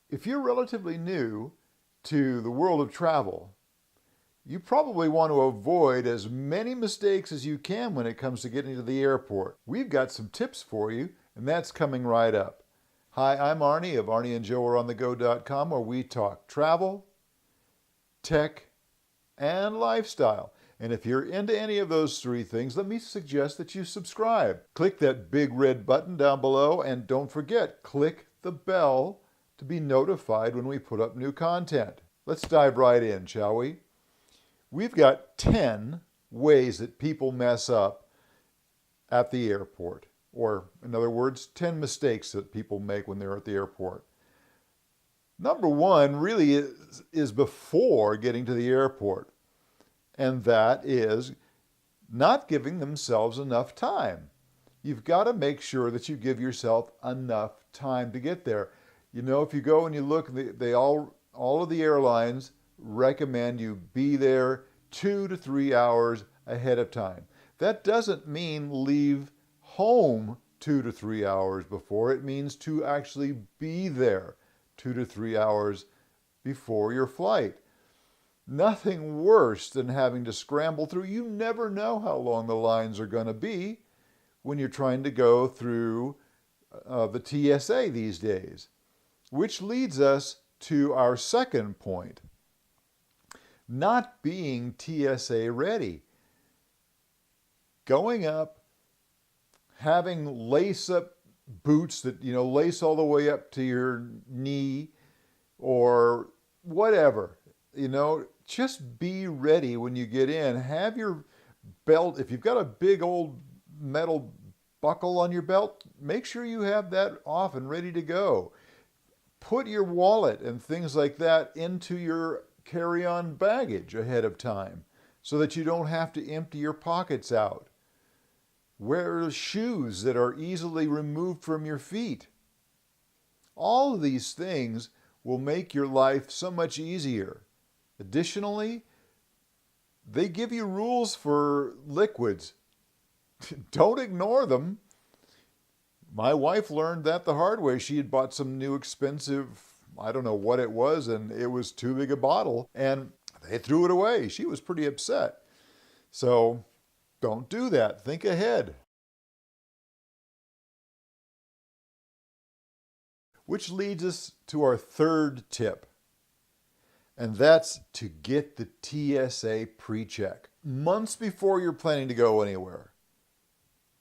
If you're relatively new to the world of travel, you probably want to avoid as many mistakes as you can when it comes to getting to the airport. We've got some tips for you, and that's coming right up. Hi, I'm Arnie of ArnieandJoeAreOnTheGo.com, where we talk travel, tech, and lifestyle. And if you're into any of those three things, let me suggest that you subscribe. Click that big red button down below, and don't forget, click the bell to be notified when we put up new content. Let's dive right in, shall we? We've got 10 ways that people mess up at the airport, or in other words, 10 mistakes that people make when they're at the airport. Number one really is before getting to the airport, and that is not giving themselves enough time. You've got to make sure that you give yourself enough time to get there. You know, if you go and you look, all of the airlines recommend you be there 2 to 3 hours ahead of time. That doesn't mean leave home 2 to 3 hours before. It means to actually be there 2 to 3 hours before your flight. Nothing worse than having to scramble through. You never know how long the lines are going to be when you're trying to go through the TSA these days. Which leads us to our second point. Not being TSA ready. Going up, having lace-up boots that, lace all the way up to your knee or whatever, just be ready when you get in. Have your belt, if you've got a big old metal buckle on your belt, make sure you have that off and ready to go. Put your wallet and things like that into your carry-on baggage ahead of time so that you don't have to empty your pockets out. Wear shoes that are easily removed from your feet. All of these things will make your life so much easier. Additionally, they give you rules for liquids. Don't ignore them. My wife learned that the hard way. She had bought some new expensive, I don't know what it was, and it was too big a bottle, and they threw it away. She was pretty upset. So don't do that. Think ahead. Which leads us to our third tip, and that's to get the TSA PreCheck. Months before you're planning to go anywhere,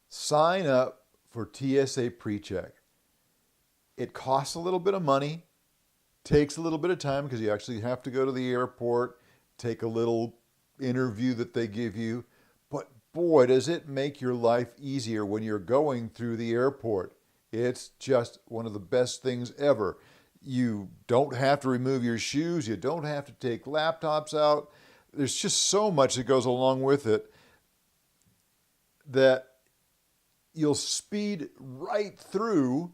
sign up for TSA PreCheck. It costs a little bit of money, takes a little bit of time because you actually have to go to the airport, take a little interview that they give you, but boy, does it make your life easier when you're going through the airport. It's just one of the best things ever. You don't have to remove your shoes, you don't have to take laptops out. There's just so much that goes along with it that you'll speed right through,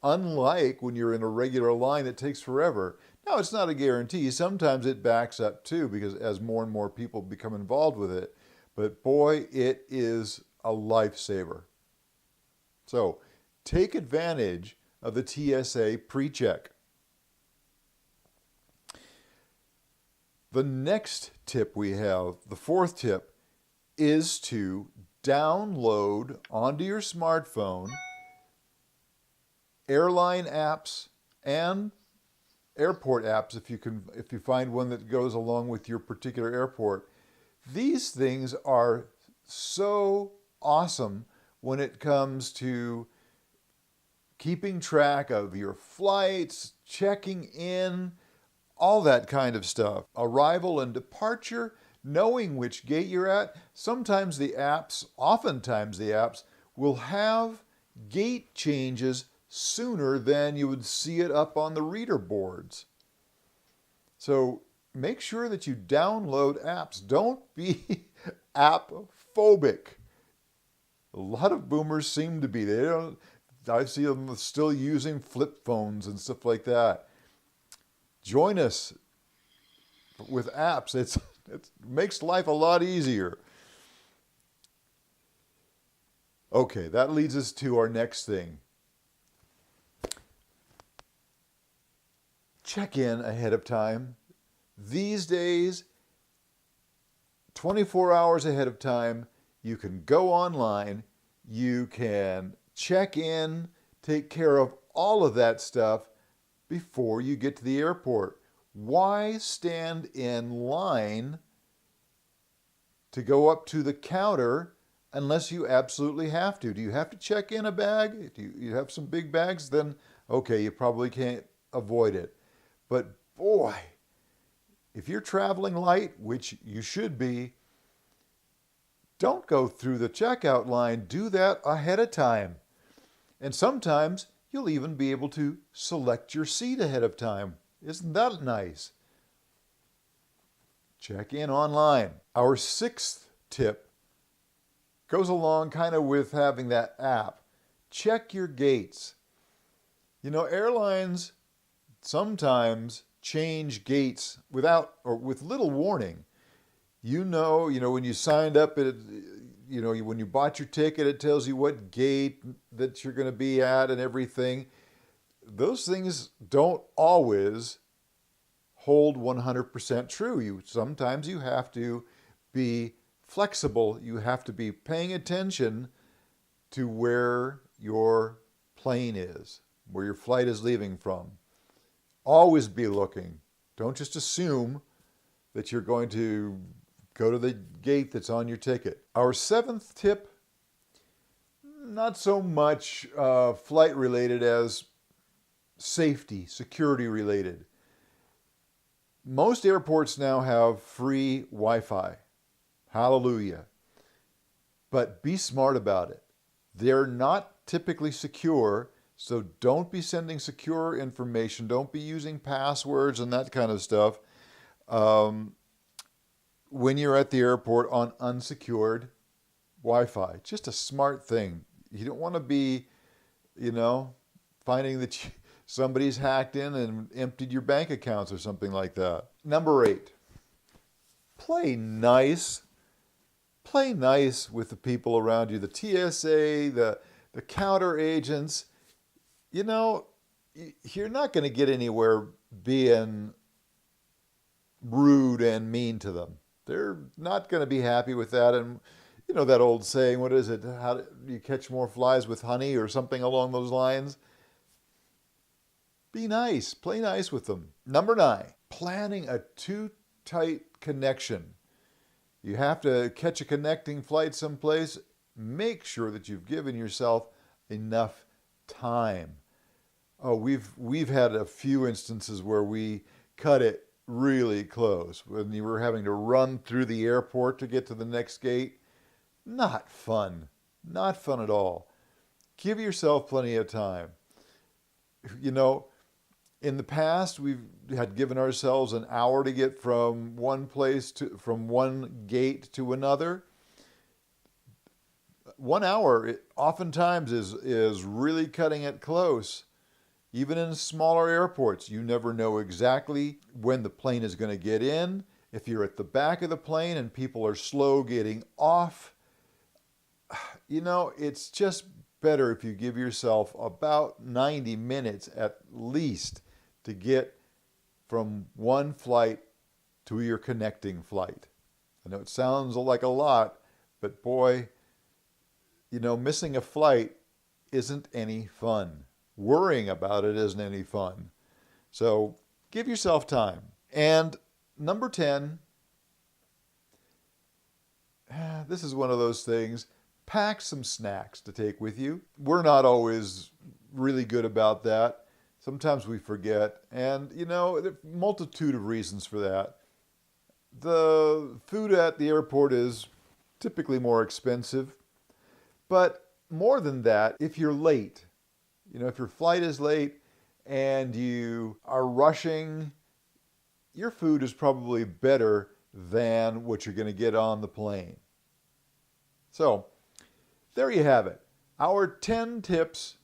unlike when you're in a regular line that takes forever. Now, it's not a guarantee. Sometimes it backs up too, because as more and more people become involved with it. But boy, it is a lifesaver. So take advantage of the TSA PreCheck. The next tip we have, the fourth tip, is to download onto your smartphone airline apps and airport apps if you find one that goes along with your particular airport. These things are so awesome when it comes to keeping track of your flights, checking in, all that kind of stuff. Arrival and departure, knowing which gate you're at. Oftentimes the apps will have gate changes sooner than you would see it up on the reader boards. So make sure that you download apps. Don't be app phobic. A lot of boomers seem to be. I see them still using flip phones and stuff like that. Join us with apps. It makes life a lot easier. Okay, that leads us to our next thing. check in ahead of time. These days, 24 hours ahead of time, you can go online, you can check in, take care of all of that stuff before you get to the airport. Why stand in line to go up to the counter unless you absolutely have to? Do you have to check in a bag? Do you have some big bags? Then, okay, you probably can't avoid it. But boy, if you're traveling light, which you should be, don't go through the checkout line. Do that ahead of time. And sometimes you'll even be able to select your seat ahead of time. Isn't that nice? Check in online. Our sixth tip goes along kind of with having that app. Check your gates. You know, airlines sometimes change gates without or with little warning. You know, when you signed up, when you bought your ticket, it tells you what gate that you're going to be at and everything. Those things don't always hold 100% true. Sometimes you have to be flexible. You have to be paying attention to where your plane is, where your flight is leaving from. Always be looking. Don't just assume that you're going to go to the gate that's on your ticket. Our seventh tip, not so much flight related as safety, security related. Most airports now have free Wi-Fi. Hallelujah. But be smart about it. They're not typically secure, so don't be sending secure information. Don't be using passwords and that kind of stuff when you're at the airport on unsecured Wi-Fi. Just a smart thing. You don't want to be, finding that somebody's hacked in and emptied your bank accounts or something like that. Number 8, play nice. Play nice with the people around you, the TSA, the counter agents. You're not going to get anywhere being rude and mean to them. They're not going to be happy with that. And that old saying, what is it? How do you catch more flies with honey or something along those lines? Be nice. Play nice with them. Number 9, planning a too tight connection. You have to catch a connecting flight someplace. Make sure that you've given yourself enough time. Oh, we've had a few instances where we cut it really close when you were having to run through the airport to get to the next gate. Not fun. Not fun at all. Give yourself plenty of time. In the past, we've had given ourselves an hour to get from one gate to another. 1 hour oftentimes is really cutting it close. Even in smaller airports, you never know exactly when the plane is going to get in. If you're at the back of the plane and people are slow getting off, it's just better if you give yourself about 90 minutes at least to get from one flight to your connecting flight. I know it sounds like a lot, but boy, missing a flight isn't any fun. Worrying about it isn't any fun. So give yourself time. And number 10, this is one of those things, pack some snacks to take with you. We're not always really good about that. Sometimes we forget. And, there are a multitude of reasons for that. The food at the airport is typically more expensive. But more than that, if you're late, if your flight is late and you are rushing, your food is probably better than what you're going to get on the plane. So, there you have it. Our 10 tips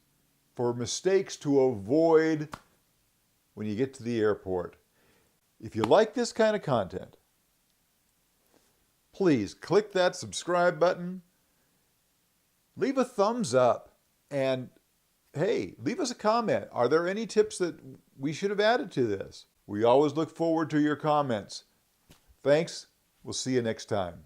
for mistakes to avoid when you get to the airport. If you like this kind of content, please click that subscribe button, leave a thumbs up, and hey, leave us a comment. Are there any tips that we should have added to this? We always look forward to your comments. Thanks. We'll see you next time.